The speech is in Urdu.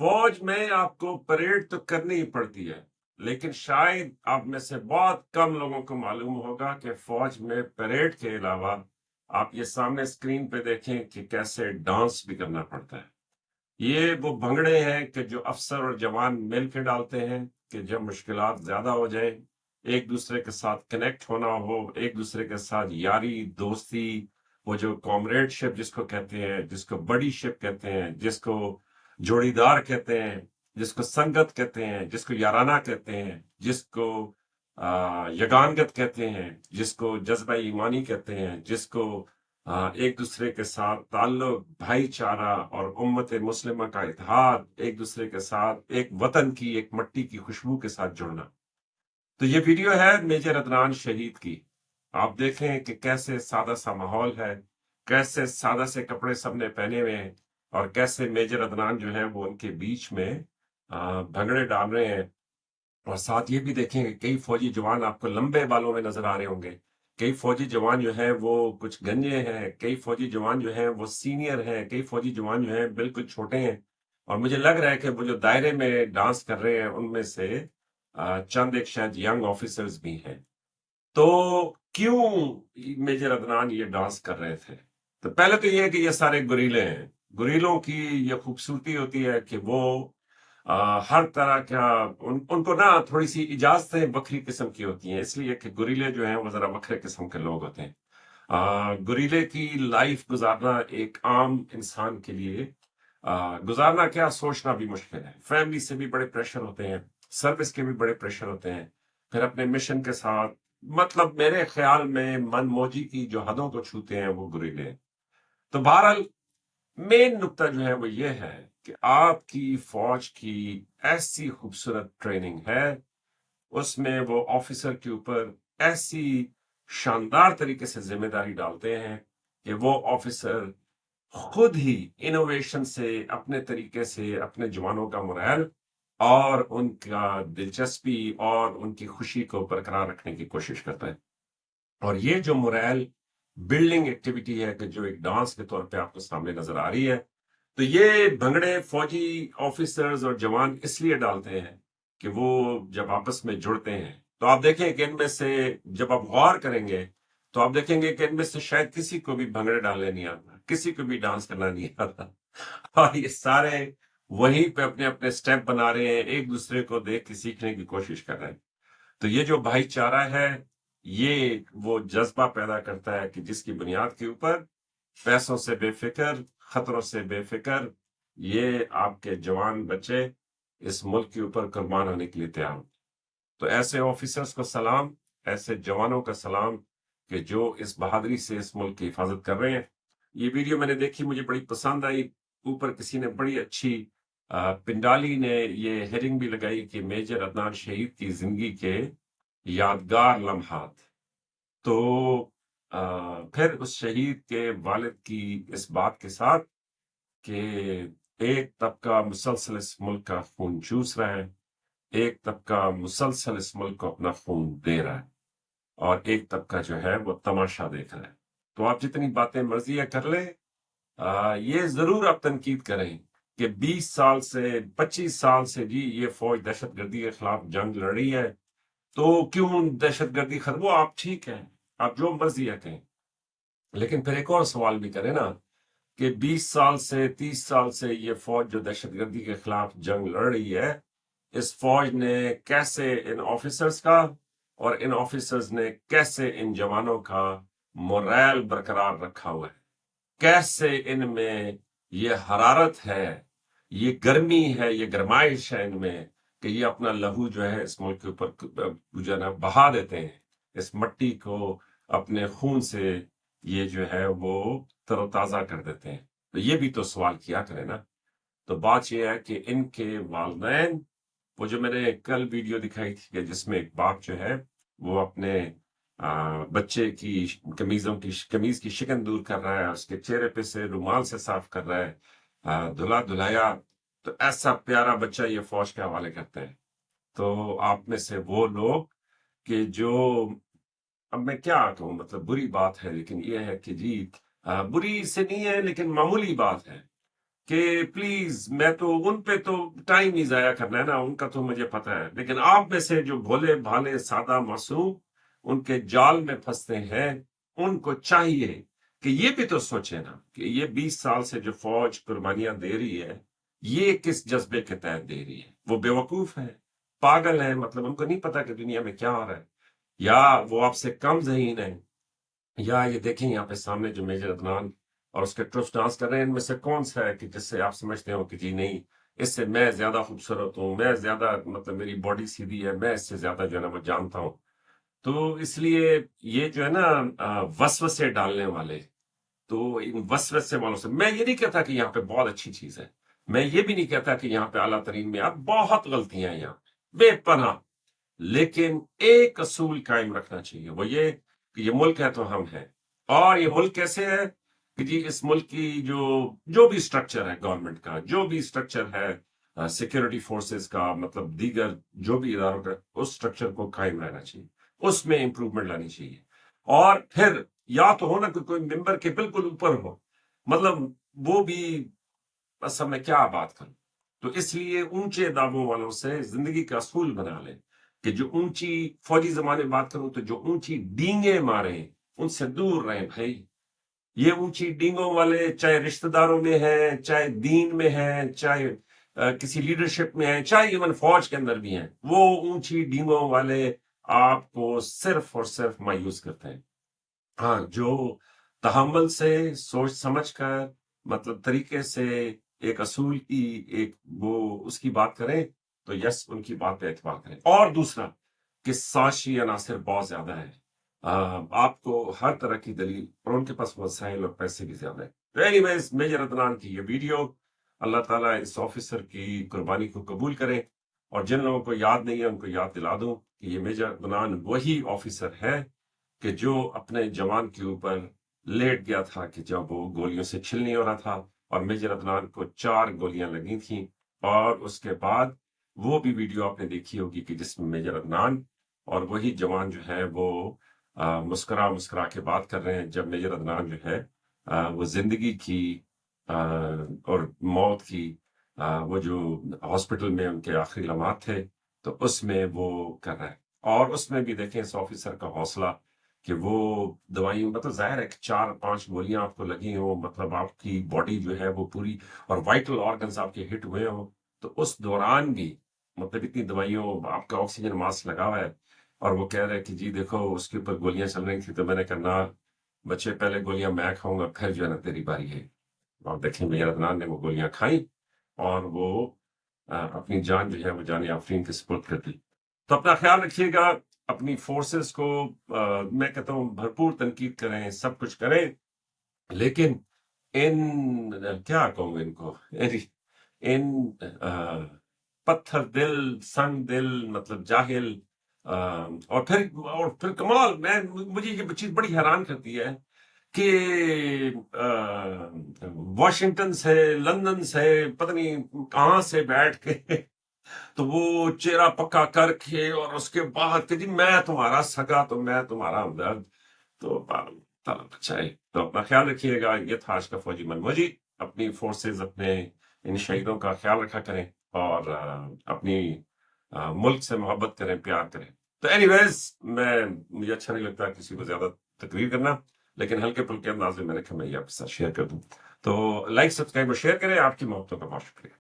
فوج میں آپ کو پریڈ تو کرنی ہی پڑتی ہے، لیکن شاید آپ میں سے بہت کم لوگوں کو معلوم ہوگا کہ فوج میں پریڈ کے علاوہ آپ یہ سامنے اسکرین پہ دیکھیں کہ کیسے ڈانس بھی کرنا پڑتا ہے۔ یہ وہ بھنگڑے ہیں کہ جو افسر اور جوان مل کے ڈالتے ہیں کہ جب مشکلات زیادہ ہو جائیں، ایک دوسرے کے ساتھ کنیکٹ ہونا ہو، ایک دوسرے کے ساتھ یاری دوستی، وہ جو کامریڈ شپ جس کو کہتے ہیں، جس کو بڑی شپ کہتے ہیں، جس کو جوڑی دار کہتے ہیں، جس کو سنگت کہتے ہیں، جس کو یارانہ کہتے ہیں، جس کو یگانگت کہتے ہیں، جس کو جذبہ ایمانی کہتے ہیں، جس کو ایک دوسرے کے ساتھ تعلق، بھائی چارہ اور امت مسلمہ کا اتحاد، ایک دوسرے کے ساتھ ایک وطن کی، ایک مٹی کی خوشبو کے ساتھ جڑنا۔ تو یہ ویڈیو ہے میجر عدنان شہید کی۔ آپ دیکھیں کہ کیسے سادہ سا ماحول ہے، کیسے سادہ سے کپڑے سب نے پہنے ہوئے ہیں، اور کیسے میجر عدنان جو ہے وہ ان کے بیچ میں بھنگڑے ڈال رہے ہیں۔ اور ساتھ یہ بھی دیکھیں کہ کئی فوجی جوان آپ کو لمبے بالوں میں نظر آ رہے ہوں گے، کئی فوجی جوان جو ہیں وہ کچھ گنجے ہیں، کئی فوجی جوان جو ہیں وہ سینئر ہیں، کئی فوجی جوان جو ہیں بالکل چھوٹے ہیں، اور مجھے لگ رہا ہے کہ وہ جو دائرے میں ڈانس کر رہے ہیں ان میں سے چند ایک شاید ینگ آفیسرز بھی ہیں۔ تو کیوں میجر عدنان یہ ڈانس کر رہے تھے؟ تو پہلے تو یہ ہے کہ یہ سارے گریلے ہیں۔ گریلوں کی یہ خوبصورتی ہوتی ہے کہ وہ ہر طرح کا ان کو نا تھوڑی سی اجازتیں وکری قسم کی ہوتی ہیں، اس لیے کہ گریلے جو ہیں وہ ذرا وکرے قسم کے لوگ ہوتے ہیں۔ گریلے کی لائف گزارنا ایک عام انسان کے لیے گزارنا کیا سوچنا بھی مشکل ہے۔ فیملی سے بھی بڑے پریشر ہوتے ہیں، سروس کے بھی بڑے پریشر ہوتے ہیں، پھر اپنے مشن کے ساتھ، مطلب میرے خیال میں من موجی کی جو حدوں کو چھوتے ہیں وہ گریلے ہیں۔ تو بہرحال مین نقطہ جو ہے وہ یہ ہے کہ آپ کی فوج کی ایسی خوبصورت ٹریننگ ہے، اس میں وہ آفیسر کے اوپر ایسی شاندار طریقے سے ذمہ داری ڈالتے ہیں کہ وہ آفیسر خود ہی انوویشن سے، اپنے طریقے سے اپنے جوانوں کا مرائل اور ان کا دلچسپی اور ان کی خوشی کو برقرار رکھنے کی کوشش کرتا ہے۔ اور یہ جو مرائل بلڈنگ ایکٹیویٹی ہے کہ جو ایک ڈانس کے طور پہ آپ کو سامنے نظر آ رہی ہے، تو یہ بھنگڑے فوجی آفیسرز اور جوان اس لیے ڈالتے ہیں کہ وہ جب آپس میں جڑتے ہیں تو آپ دیکھیں کہ ان میں سے جب آپ غور کریں گے تو آپ دیکھیں گے کہ ان میں سے شاید کسی کو بھی بھنگڑے ڈالنے نہیں آتا، کسی کو بھی ڈانس کرنا نہیں آتا، اور یہ سارے وہیں پہ اپنے اپنے سٹیپ بنا رہے ہیں، ایک دوسرے کو دیکھ کے سیکھنے کی کوشش کر رہے ہیں۔ تو یہ جو بھائی چارہ ہے، یہ وہ جذبہ پیدا کرتا ہے کہ جس کی بنیاد کے اوپر پیسوں سے بے فکر، خطروں سے بے فکر، یہ آپ کے جوان بچے اس ملک کے اوپر قربان ہونے کے لیے تیار ہوں۔ تو ایسے آفیسرز کو سلام، ایسے جوانوں کا سلام کہ جو اس بہادری سے اس ملک کی حفاظت کر رہے ہیں۔ یہ ویڈیو میں نے دیکھی، مجھے بڑی پسند آئی۔ اوپر کسی نے بڑی اچھی پنڈالی نے یہ ہیڈنگ بھی لگائی کہ میجر عدنان شہید کی زندگی کے یادگار لمحات۔ تو پھر اس شہید کے والد کی اس بات کے ساتھ کہ ایک طبقہ مسلسل اس ملک کا خون چوس رہا ہے، ایک طبقہ مسلسل اس ملک کو اپنا خون دے رہا ہے، اور ایک طبقہ جو ہے وہ تماشا دیکھ رہا ہے۔ تو آپ جتنی باتیں مرضی ہے کر لیں، یہ ضرور آپ تنقید کریں کہ 20 سال سے 25 سال سے جی یہ فوج دہشت گردی کے خلاف جنگ لڑ رہی ہے، تو کیوں دہشت گردی ختم؟ وہ آپ ٹھیک ہے، آپ جو مرضی ہے کہیں، لیکن پھر ایک اور سوال بھی کریں نا کہ 20 سال سے 30 سال سے یہ فوج جو دہشت گردی کے خلاف جنگ لڑ رہی ہے، اس فوج نے کیسے ان آفیسرز کا اور ان آفیسرز نے کیسے ان جوانوں کا مورائل برقرار رکھا ہوا ہے، کیسے ان میں یہ حرارت ہے، یہ گرمی ہے، یہ گرمائش ہے ان میں کہ یہ اپنا لہو جو ہے اس ملک کے اوپر جو ہے نا بہا دیتے ہیں، اس مٹی کو اپنے خون سے یہ جو ہے وہ تر و تازہ کر دیتے ہیں۔ تو یہ بھی تو سوال کیا کرے نا۔ تو بات یہ ہے کہ ان کے والدین، وہ جو میں نے کل ویڈیو دکھائی تھی کہ جس میں ایک باپ جو ہے وہ اپنے بچے کی قمیض کی شکن دور کر رہا ہے، اس کے چہرے پہ سے رومال سے صاف کر رہا ہے، دھلا دھلایا، تو ایسا پیارا بچہ یہ فوج کے حوالے کرتے ہیں۔ تو آپ میں سے وہ لوگ کہ جو، اب میں کیا کہوں، مطلب بری بات ہے لیکن یہ ہے کہ جی بری سے نہیں ہے لیکن معمولی بات ہے کہ پلیز میں تو ان پہ تو ٹائم ہی ضائع کرنا ہے نا، ان کا تو مجھے پتا ہے، لیکن آپ میں سے جو بھولے بھالے سادہ معصوم ان کے جال میں پھنستے ہیں، ان کو چاہیے کہ یہ بھی تو سوچے نا کہ یہ 20 سال سے جو فوج قربانیاں دے رہی ہے، یہ کس جذبے کے تحت دے رہی ہے؟ وہ بیوقوف ہے، پاگل ہے، مطلب ان کو نہیں پتا کہ دنیا میں کیا ہو رہا ہے، یا وہ آپ سے کم ذہین ہے، یا یہ دیکھیں یہاں پہ سامنے جو میجر عدنان اور اس کے ٹرسٹ ڈانس کر رہے ہیں، ان میں سے کون سا ہے کہ جس سے آپ سمجھتے ہو کہ جی نہیں، اس سے میں زیادہ خوبصورت ہوں، میں زیادہ مطلب میری باڈی سیدھی ہے، میں اس سے زیادہ جو ہے نا وہ جانتا ہوں؟ تو اس لیے یہ جو ہے نا وسوسے ڈالنے والے، تو ان وسوسے والوں سے میں یہ نہیں کہتا کہ یہاں پہ بہت اچھی چیز ہے، میں یہ بھی نہیں کہتا کہ یہاں پہ اعلیٰ ترین میں اب بہت غلطیاں ہیں یہاں بے پناہ، لیکن ایک اصول قائم رکھنا چاہیے، وہ یہ کہ یہ ملک ہے تو ہم ہیں، اور یہ ملک کیسے ہے کہ جی اس ملک کی جو بھی سٹرکچر ہے گورنمنٹ کا، جو بھی سٹرکچر ہے سیکورٹی فورسز کا، مطلب دیگر جو بھی اداروں کا، اس سٹرکچر کو قائم رہنا چاہیے، اس میں امپروومنٹ لانی چاہیے، اور پھر یا تو ہونا کہ کوئی ممبر کے بالکل اوپر ہو، مطلب وہ بھی، بس اب میں کیا بات کروں، تو اس لیے اونچے دعووں والوں سے زندگی کا اصول بنا لیں کہ جو اونچی، فوجی زمانے میں بات کروں تو جو اونچی ڈینگیں ماریں ان سے دور رہیں بھائی، یہ اونچی ڈینگوں والے چاہے رشتہ داروں میں ہیں، چاہے دین میں ہیں، چاہے کسی لیڈرشپ میں ہیں، چاہے ایون فوج کے اندر بھی ہیں، وہ اونچی ڈینگوں والے آپ کو صرف اور صرف مایوس کرتے ہیں۔ ہاں، جو تحمل سے، سوچ سمجھ کر، مطلب طریقے سے ایک اصول کی ایک وہ اس کی بات کریں تو یس ان کی بات پہ اعتبار کریں، اور دوسرا کہ سازشی عناصر بہت زیادہ ہے، آپ کو ہر طرح کی دلیل، اور ان کے پاس وسائل اور پیسے بھی زیادہ ہے۔ تو اینی ویز میجر عدنان کی یہ ویڈیو، اللہ تعالیٰ اس آفیسر کی قربانی کو قبول کرے، اور جن لوگوں کو یاد نہیں ہے ان کو یاد دلا دوں کہ یہ میجر عدنان وہی آفیسر ہے کہ جو اپنے جوان کے اوپر لیٹ گیا تھا کہ جب وہ گولیوں سے چھل نہیں ہو رہا تھا، اور میجر عدنان کو 4 گولیاں لگی تھیں، اور اس کے بعد وہ بھی ویڈیو آپ نے دیکھی ہوگی کہ جس میں میجر عدنان اور وہی جوان جو ہے وہ مسکرا مسکرا کے بات کر رہے ہیں، جب میجر عدنان جو ہے وہ زندگی کی اور موت کی، وہ جو ہاسپٹل میں ان کے آخری لمحات تھے، تو اس میں وہ کر رہا ہے، اور اس میں بھی دیکھیں اس آفیسر کا حوصلہ کہ وہ دوائی، مطلب ظاہر ہے کہ 4-5 گولیاں آپ کو لگی ہوں، مطلب آپ کی باڈی جو ہے وہ پوری، اور وائٹل آرگنز آپ کے ہٹ ہوئے ہوں، تو اس دوران بھی مطلب اتنی دوائیوں، آپ کا آکسیجن ماسک لگا ہوا ہے، اور وہ کہہ رہے کہ جی دیکھو اس کے اوپر گولیاں چل رہی تھی، تو میں نے کہا بچے پہلے گولیاں میں کھاؤں گا، پھر جو ہے نا تیری باری ہے، اور دیکھیں میجر عدنان نے وہ گولیاں کھائیں، اور وہ اپنی جان جو ہے وہ جان آفرین کے سپرد کر دی۔ تو اپنا خیال رکھیے گا، اپنی فورسز کو میں کہتا ہوں بھرپور تنقید کریں، سب کچھ کریں، لیکن ان کیا کہوں ان کو، ان پتھر دل، سنگ دل، مطلب جاہل، اور پھر کمال، مجھے یہ چیز بڑی حیران کرتی ہے کہ واشنگٹن سے، لندن سے، پتہ نہیں کہاں سے بیٹھ کے تو وہ چہرہ پکا کر کے، اور اس کے بعد کہ جی میں تمہارا سگا تو میں تمہارا ہمدرد، تو تعالیٰ بچائے۔ تو اپنا خیال رکھیے گا، یہ تھا آج کا فوجی من موجی، اپنی فورسز، اپنے ان شہیدوں کا خیال رکھا کریں، اور اپنی ملک سے محبت کریں، پیار کریں۔ تو اینی ویز مجھے اچھا نہیں لگتا کسی کو زیادہ تقریر کرنا، لیکن ہلکے پھلکے انداز میں نے کہا میں یہ آپ کے ساتھ شیئر کر دوں۔ تو لائک، سبسکرائب اور شیئر کریں، آپ کی محبتوں کا بہت شکریہ۔